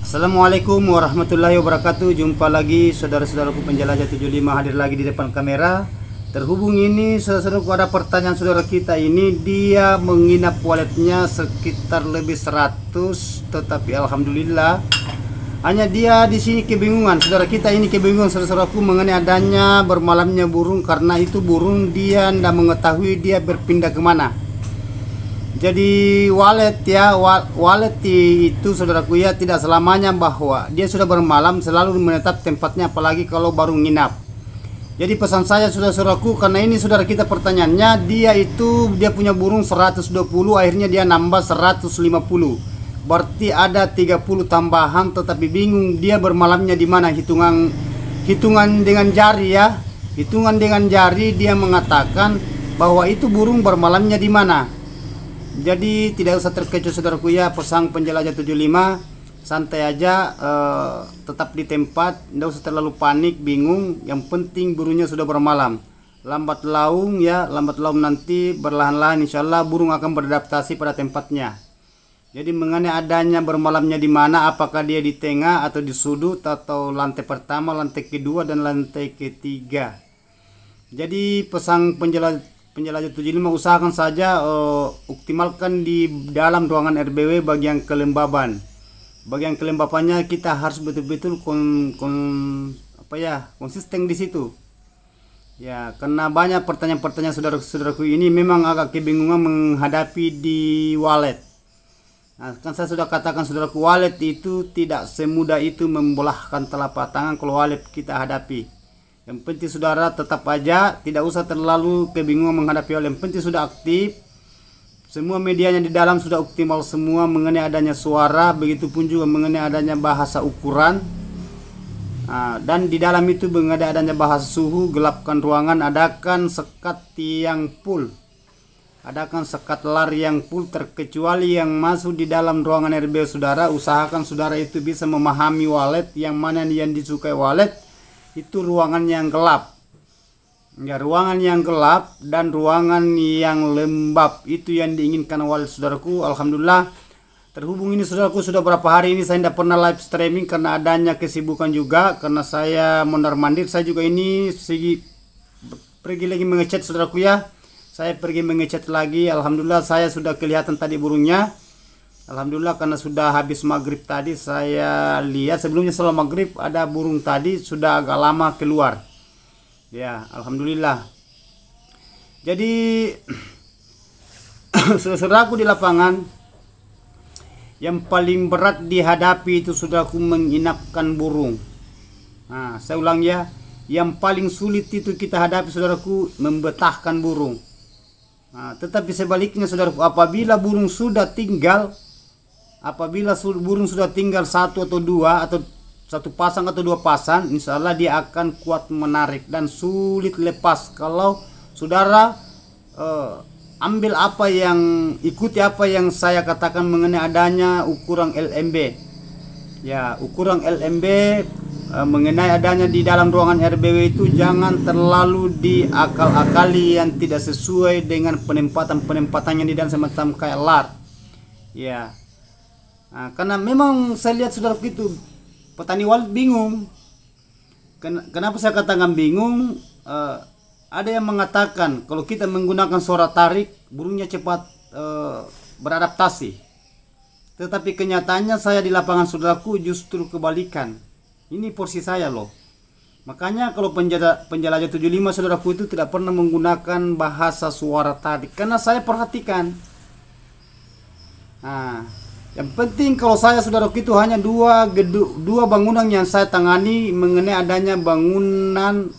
Assalamualaikum warahmatullahi wabarakatuh. Jumpa lagi saudara-saudaraku penjelajah 75 hadir lagi di depan kamera. Terhubung ini saudara-saudaraku, ada pertanyaan saudara kita ini, dia menginap walletnya sekitar lebih 100, tetapi alhamdulillah hanya dia di sini kebingungan. Saudara kita ini kebingungan saudara-saudaraku mengenai adanya bermalamnya burung, karena itu burung dia tidak mengetahui dia berpindah kemana. Jadi wallet itu saudaraku ya, tidak selamanya bahwa dia sudah bermalam selalu menetap tempatnya, apalagi kalau baru nginap. Jadi pesan saya saudara-saudaraku, karena ini saudara kita pertanyaannya, dia punya burung 120, akhirnya dia nambah 150, berarti ada 30 tambahan, tetapi bingung dia bermalamnya di mana. Hitungan dengan jari ya, hitungan dengan jari dia mengatakan bahwa itu burung bermalamnya di mana. Jadi tidak usah terkecoh saudaraku ya, pesan penjelajah 75, santai aja, tetap di tempat, tidak usah terlalu panik, bingung. Yang penting burungnya sudah bermalam. Lambat laun ya, lambat laun nanti berlahan-lahan insyaallah burung akan beradaptasi pada tempatnya. Jadi mengenai adanya bermalamnya di mana, apakah dia di tengah atau di sudut atau lantai pertama, lantai kedua dan lantai ketiga. Jadi pesan penjelajah 75, usahakan saja optimalkan di dalam ruangan RBW bagian kelembaban. Bagian kelembapannya kita harus betul-betul konsisten di situ. Ya, karena banyak pertanyaan-pertanyaan saudara-saudaraku ini memang agak kebingungan menghadapi di wallet. Nah, kan saya sudah katakan saudaraku, wallet itu tidak semudah itu membolahkan telapak tangan kalau wallet kita hadapi. Yang penting saudara tetap aja, tidak usah terlalu kebingungan menghadapi hal. Yang penting sudah aktif, semua medianya di dalam sudah optimal semua mengenai adanya suara, begitupun juga mengenai adanya bahasa ukuran. Dan di dalam itu mengenai adanya bahasa suhu, gelapkan ruangan, adakan sekat tiang full, adakan sekat lar yang full, terkecuali yang masuk di dalam ruangan RB saudara. Usahakan saudara itu bisa memahami wallet, yang mana yang disukai wallet itu ruangan yang gelap ya, ruangan yang gelap dan ruangan yang lembab, itu yang diinginkan wallet saudaraku. Alhamdulillah terhubung ini saudaraku, sudah berapa hari ini saya tidak pernah live streaming karena adanya kesibukan juga, karena saya mondar mandir. Saya juga ini pergi lagi mengechat saudaraku ya, saya pergi mengechat lagi. Alhamdulillah saya sudah kelihatan tadi burungnya. Alhamdulillah karena sudah habis maghrib tadi, saya lihat sebelumnya setelah maghrib ada burung tadi sudah agak lama keluar ya. Alhamdulillah. Jadi saudaraku di lapangan, yang paling berat dihadapi itu saudaraku menginapkan burung. Nah, saya ulang ya, yang paling sulit itu kita hadapi saudaraku membetahkan burung. Nah, tetapi sebaliknya saudaraku, apabila burung sudah tinggal satu atau dua, atau satu pasang atau dua pasang, insya Allah dia akan kuat menarik dan sulit lepas kalau saudara ikuti apa yang saya katakan mengenai adanya ukuran LMB ya. Ukuran LMB mengenai adanya di dalam ruangan RBW itu jangan terlalu diakal-akali yang tidak sesuai dengan penempatannya di dalam, semacam kayak lar ya. Nah, karena memang saya lihat saudara itu petani wallet bingung. Kenapa saya katakan bingung? Ada yang mengatakan kalau kita menggunakan suara tarik burungnya cepat beradaptasi, tetapi kenyataannya saya di lapangan saudaraku justru kebalikan. Ini porsi saya loh. Makanya kalau penjelajah 75 saudaraku itu tidak pernah menggunakan bahasa suara tarik, karena saya perhatikan. Nah, yang penting kalau saya saudaraku itu hanya dua bangunan yang saya tangani mengenai adanya bangunan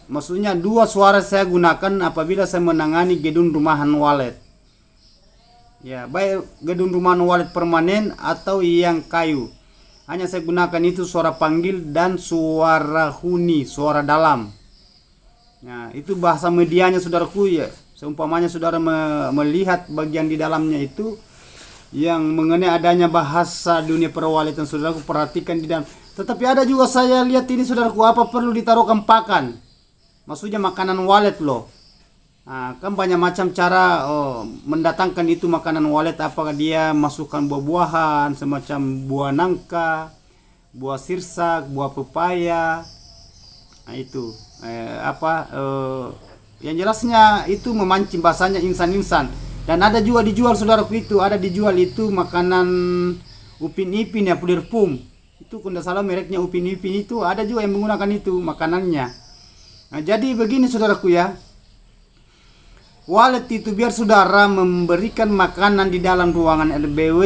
maksudnya dua suara saya gunakan apabila saya menangani gedung rumahan wallet ya, baik gedung rumahan wallet permanen atau yang kayu. Hanya saya gunakan itu suara panggil dan suara huni, suara dalam. Nah, itu bahasa medianya saudaraku ya. Seumpamanya saudara melihat bagian di dalamnya itu yang mengenai adanya bahasa dunia perwaletan, saudaraku perhatikan di dalam. Tetapi ada juga saya lihat ini saudaraku, apa perlu ditaruhkan pakan, maksudnya makanan wallet loh. Kan banyak macam cara mendatangkan itu makanan wallet, apakah dia masukkan buah-buahan semacam buah nangka, buah sirsak, buah pepaya. Nah, itu yang jelasnya itu memancing, bahasanya insan-insan. Dan ada juga dijual saudaraku, itu ada dijual itu makanan Upin Ipin ya, pulir pum. Itu kalau tidak salah mereknya Upin Ipin, itu ada juga yang menggunakan itu makanannya. Nah, jadi begini saudaraku ya. Wallet itu biar saudara memberikan makanan di dalam ruangan RBW,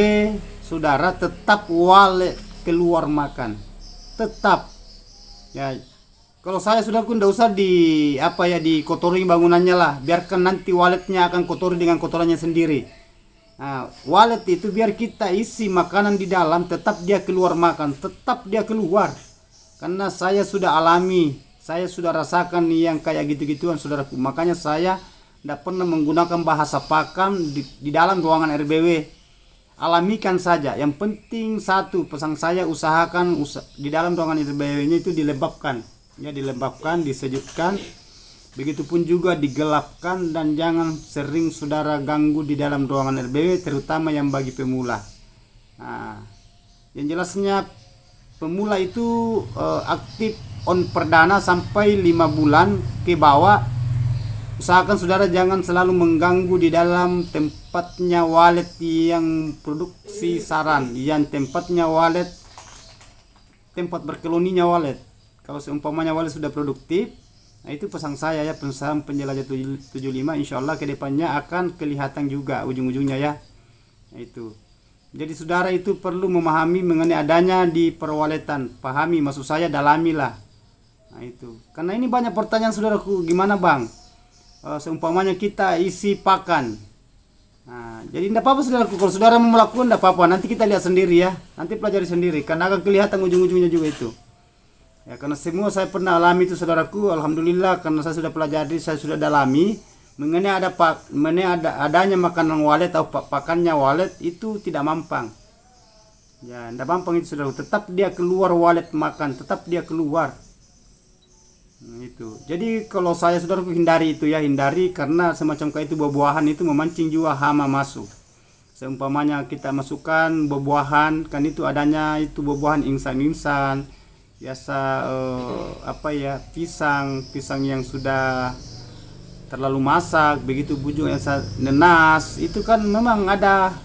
saudara tetap wallet keluar makan. Tetap. Ya, kalau saya saudaraku tidak usah dikotori bangunannya lah. Biarkan nanti walletnya akan kotori dengan kotorannya sendiri. Nah, wallet itu biar kita isi makanan di dalam, tetap dia keluar makan, tetap dia keluar. Karena saya sudah alami, saya sudah rasakan yang kayak gitu-gituan saudaraku. Makanya saya tidak pernah menggunakan bahasa pakan di dalam ruangan RBW. Alamikan saja. Yang penting satu, pesan saya, usahakan di dalam ruangan RBW-nya itu dilembabkan. Ya, dilembabkan, disejukkan. Begitupun juga digelapkan, dan jangan sering saudara ganggu di dalam ruangan RBW, terutama yang bagi pemula. Nah, yang jelasnya pemula itu aktif on perdana sampai 5 bulan ke bawah. Usahakan saudara jangan selalu mengganggu di dalam tempatnya wallet yang produksi saran, yang tempatnya wallet, tempat berkoloninya wallet. Kalau seumpamanya wallet sudah produktif, nah itu pesan saya ya, pesan penjelajah 75, insya Allah kedepannya akan kelihatan juga ujung-ujungnya ya. Nah, itu. Jadi saudara itu perlu memahami mengenai adanya di perwaletan, pahami, maksud saya dalamilah. Nah itu, karena ini banyak pertanyaan saudaraku, gimana bang? Seumpamanya kita isi pakan. Nah, jadi tidak apa-apa saudaraku, kalau saudara mau melakukan tidak apa-apa, nanti kita lihat sendiri ya, nanti pelajari sendiri, karena akan kelihatan ujung-ujungnya juga itu. Ya, karena semua saya pernah alami itu saudaraku, alhamdulillah, karena saya sudah pelajari, saya sudah dalami mengenai adanya makanan walet atau pakannya walet itu tidak mampang. Ya, tidak mampang itu saudaraku, tetap dia keluar walet makan, tetap dia keluar. Nah, itu. Jadi kalau saya saudaraku hindari itu ya, hindari, karena semacam kayak itu buah-buahan itu memancing juga hama masuk. Seumpamanya kita masukkan buah-buahan, kan itu adanya itu buah-buahan insan-insan, biasa pisang yang sudah terlalu masak, begitu bujung yang nenas, itu kan memang ada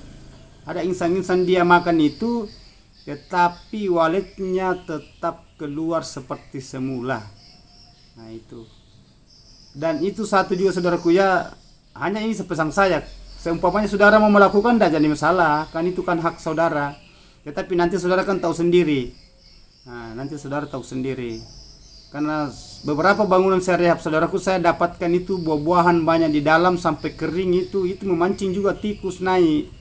insan-insan dia makan itu, tetapi waletnya tetap keluar seperti semula. Nah itu, dan itu satu juga saudaraku ya, hanya ini sepesan saya, seumpamanya saudara mau melakukan tidak jadi masalah, kan itu kan hak saudara, tetapi nanti saudara kan tahu sendiri. Nah, nanti saudara tahu sendiri, karena beberapa bangunan saya rehab saudaraku, saya dapatkan itu buah-buahan banyak di dalam sampai kering, itu memancing juga tikus naik,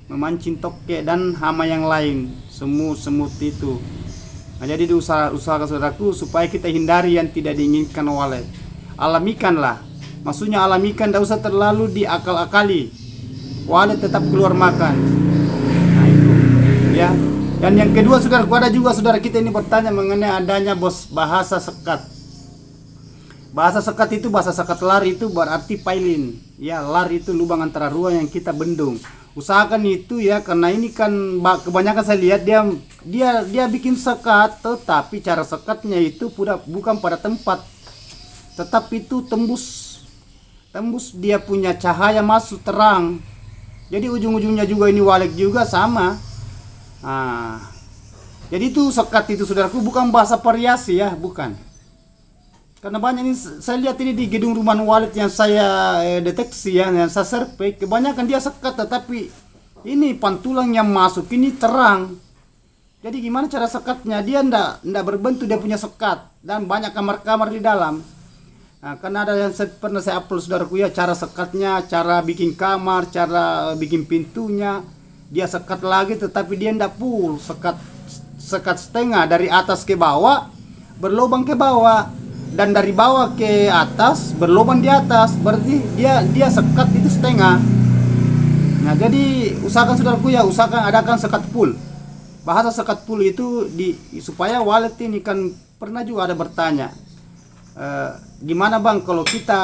memancing tokek dan hama yang lain, semut itu. Nah, jadi usahakan saudaraku supaya kita hindari yang tidak diinginkan walet. Alamikanlah, maksudnya alamikan, tidak usah terlalu diakal-akali. Walet tetap keluar makan. Nah itu ya. Dan yang kedua saudaraku, ada juga saudara kita ini bertanya mengenai adanya bahasa sekat. Bahasa sekat itu, bahasa sekat lar itu berarti pailin. Ya, lar itu lubang antara ruang yang kita bendung. Usahakan itu ya, karena ini kan kebanyakan saya lihat dia bikin sekat, tetapi cara sekatnya itu bukan pada tempat, tetapi itu tembus dia punya cahaya masuk terang. Jadi ujung-ujungnya juga ini walek juga sama. Nah, jadi itu sekat itu saudaraku bukan bahasa variasi ya, bukan. Karena banyak ini saya lihat ini di gedung rumah walet yang saya deteksi ya, yang saya survei, kebanyakan dia sekat, tetapi ini pantulang yang masuk ini terang. Jadi gimana cara sekatnya? Dia ndak berbentuk, dia punya sekat dan banyak kamar-kamar di dalam. Nah, karena ada yang pernah saya upload saudaraku ya, cara sekatnya, cara bikin kamar, cara bikin pintunya, dia sekat lagi, tetapi dia ndak full, sekat setengah, dari atas ke bawah berlubang ke bawah, dan dari bawah ke atas berlubang di atas, berarti dia sekat itu setengah. Nah, jadi usahakan saudaraku ya, usahakan adakan sekat full. Bahasa sekat full itu supaya walet ini kan pernah juga ada bertanya, gimana bang kalau kita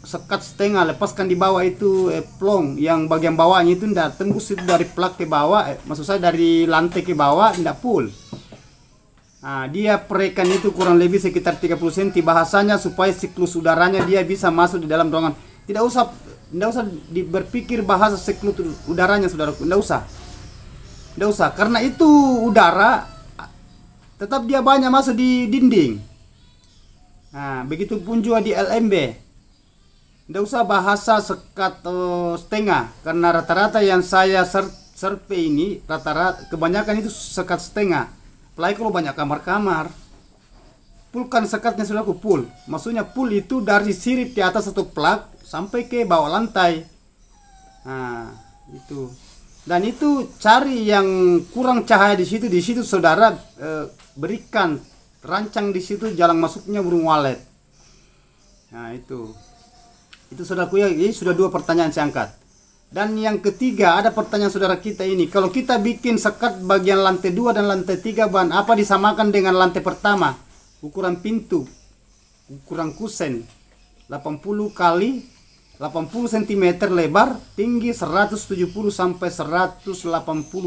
sekat setengah, lepaskan di bawah itu plong yang bagian bawahnya itu tidak tembus itu dari plak ke bawah, maksud saya dari lantai ke bawah tidak full. Nah, dia perekan itu kurang lebih sekitar 30 cm bahasanya supaya siklus udaranya dia bisa masuk di dalam ruangan. Tidak usah berpikir bahasa siklus udaranya saudaraku, tidak usah karena itu udara tetap dia banyak masuk di dinding. Nah, begitu pun juga di LMB. Tidak usah bahasa sekat setengah, karena rata-rata yang saya survei ini rata-rata kebanyakan itu sekat setengah. Apalagi kalau banyak kamar-kamar, fullkan sekatnya sudah full. Maksudnya full itu dari sirip di atas satu plak sampai ke bawah lantai. Nah, itu. Dan itu cari yang kurang cahaya di situ saudara berikan rancang di situ jalan masuknya burung walet. Nah, itu saudaraku ya, ini sudah 2 pertanyaan saya angkat. Dan yang ketiga ada pertanyaan saudara kita ini, kalau kita bikin sekat bagian lantai 2 dan lantai 3 bahan apa disamakan dengan lantai pertama? Ukuran pintu, ukuran kusen 80 kali 80 cm lebar, tinggi 170 sampai 180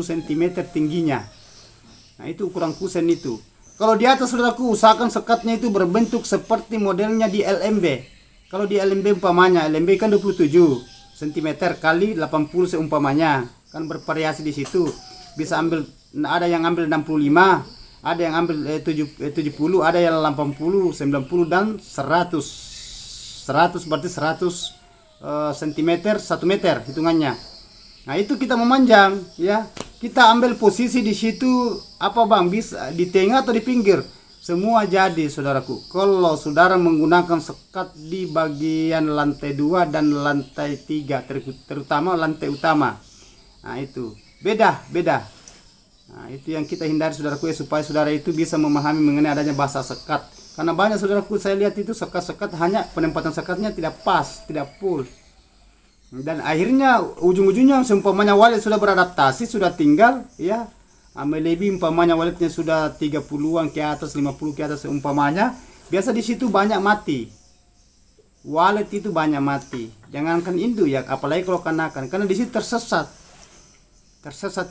cm tingginya. Nah, itu ukuran kusen itu. Kalau di atas saudaraku usahakan sekatnya itu berbentuk seperti modelnya di LMB. Kalau di LMB umpamanya, LMB kan 27 cm kali 80 seumpamanya, kan bervariasi di situ. Bisa ambil, ada yang ambil 65, ada yang ambil 70, ada yang 80, 90 dan 100. 100 berarti 100 cm 1 meter hitungannya. Nah, itu kita memanjang ya. Kita ambil posisi di situ apa Bang? Bisa di tengah atau di pinggir? Semua jadi saudaraku. Kalau saudara menggunakan sekat di bagian lantai 2 dan lantai 3 terutama lantai utama. Nah, itu beda. Nah, itu yang kita hindari saudaraku ya, supaya saudara itu bisa memahami mengenai adanya bahasa sekat. Karena banyak saudaraku saya lihat itu sekat-sekat hanya penempatan sekatnya tidak pas, tidak full. Dan akhirnya ujung-ujungnya seumpamanya walet sudah beradaptasi, sudah tinggal ya. Melebihi umpamanya waletnya sudah 30-an ke atas, 50 ke atas umpamanya, biasa di situ banyak mati. Walet itu banyak mati. Jangankan induk ya, apalagi kalau kanakan, karena di situ tersesat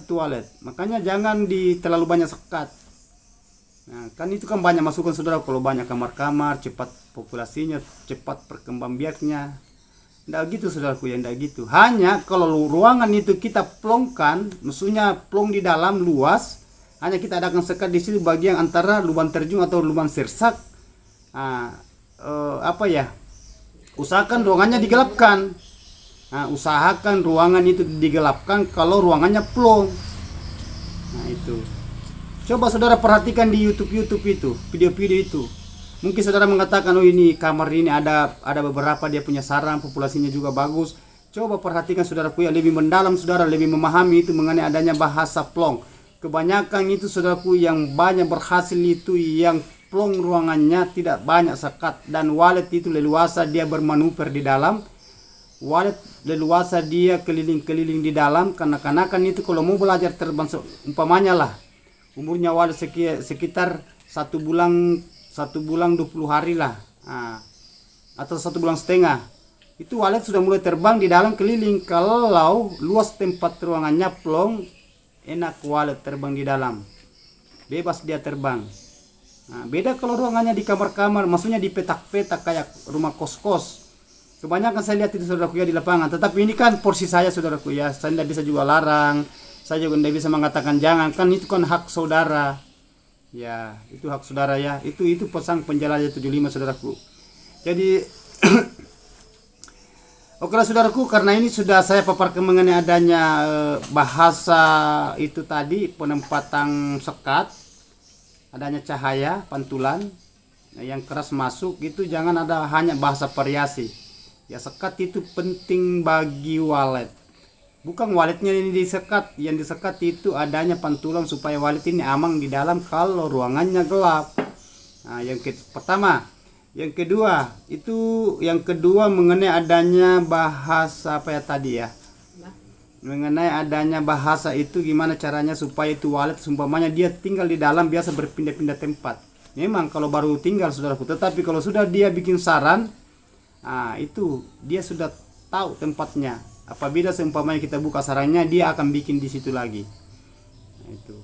itu walet. Makanya jangan terlalu banyak sekat. Nah, kan itu kan banyak masukan saudara, kalau banyak kamar-kamar, cepat populasinya, cepat perkembang biaknya. Tidak gitu saudaraku ya, tidak gitu. Hanya kalau ruangan itu kita plongkan, maksudnya plong di dalam luas, hanya kita adakan sekat di situ bagian antara lubang terjun atau lubang sirsak. Apa ya? Usahakan ruangannya digelapkan. Nah, usahakan ruangan itu digelapkan kalau ruangannya plong. Nah, itu. Coba saudara perhatikan di YouTube itu, video-video itu. Mungkin saudara mengatakan, oh ini kamar ini ada beberapa dia punya sarang, populasinya juga bagus. Coba perhatikan saudaraku ya, lebih mendalam saudara, lebih memahami itu mengenai adanya bahasa plong. Kebanyakan itu saudaraku yang banyak berhasil itu yang plong ruangannya tidak banyak sekat, dan walet itu leluasa dia bermanuver di dalam. Walet leluasa dia keliling-keliling di dalam, karena kanakan itu kalau mau belajar terbang umpamanya lah umurnya walet sekitar 1 bulan 20 hari lah, atau 1 bulan setengah, itu walet sudah mulai terbang di dalam keliling. Kalau luas tempat ruangannya plong, enak walet terbang di dalam, bebas dia terbang. Nah, beda kalau ruangannya di kamar-kamar, maksudnya di petak-petak kayak rumah kos-kos. Kebanyakan saya lihat itu saudaraku ya di lapangan. Tetapi ini kan porsi saya saudaraku ya, saya tidak bisa juga larang, saya juga tidak bisa mengatakan jangan, kan itu kan hak saudara. Ya, itu hak saudara ya. Itu pesan penjelajah 75 saudaraku. Jadi oke saudaraku, karena ini sudah saya paparkan mengenai adanya bahasa itu tadi, penempatan sekat, adanya cahaya, pantulan yang keras masuk, itu jangan ada hanya bahasa variasi. Ya, sekat itu penting bagi walet. Bukan waletnya ini disekat, yang disekat itu adanya pantulan supaya walet ini aman di dalam kalau ruangannya gelap. Nah, yang pertama. Yang kedua mengenai adanya bahasa apa ya tadi ya? Mengenai adanya bahasa itu gimana caranya supaya itu walet seumpamanya dia tinggal di dalam biasa berpindah-pindah tempat. Memang kalau baru tinggal saudaraku, tetapi kalau sudah dia bikin sarang, Itu dia sudah tahu tempatnya. Apabila seumpamanya kita buka sarangnya, dia akan bikin di situ lagi. Itu.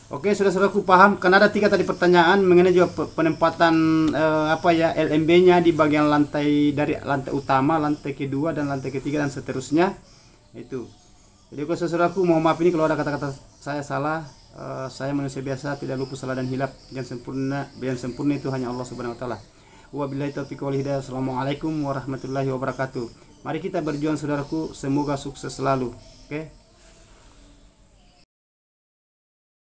Oke, saudara-saudaraku paham. Karena ada 3 tadi pertanyaan mengenai juga penempatan LMB-nya di bagian lantai, dari lantai utama, lantai kedua dan lantai ketiga dan seterusnya. Itu. Jadi saudara-saudaraku, mohon maaf ini kalau ada kata-kata saya salah. Saya manusia biasa, tidak luput salah dan hilaf. Yang sempurna itu hanya Allah Subhanahu wa taala. Wabillahi taufiq wal hidayah. Assalamualaikum warahmatullahi wabarakatuh. Mari kita berjuang saudaraku, semoga sukses selalu. Oke.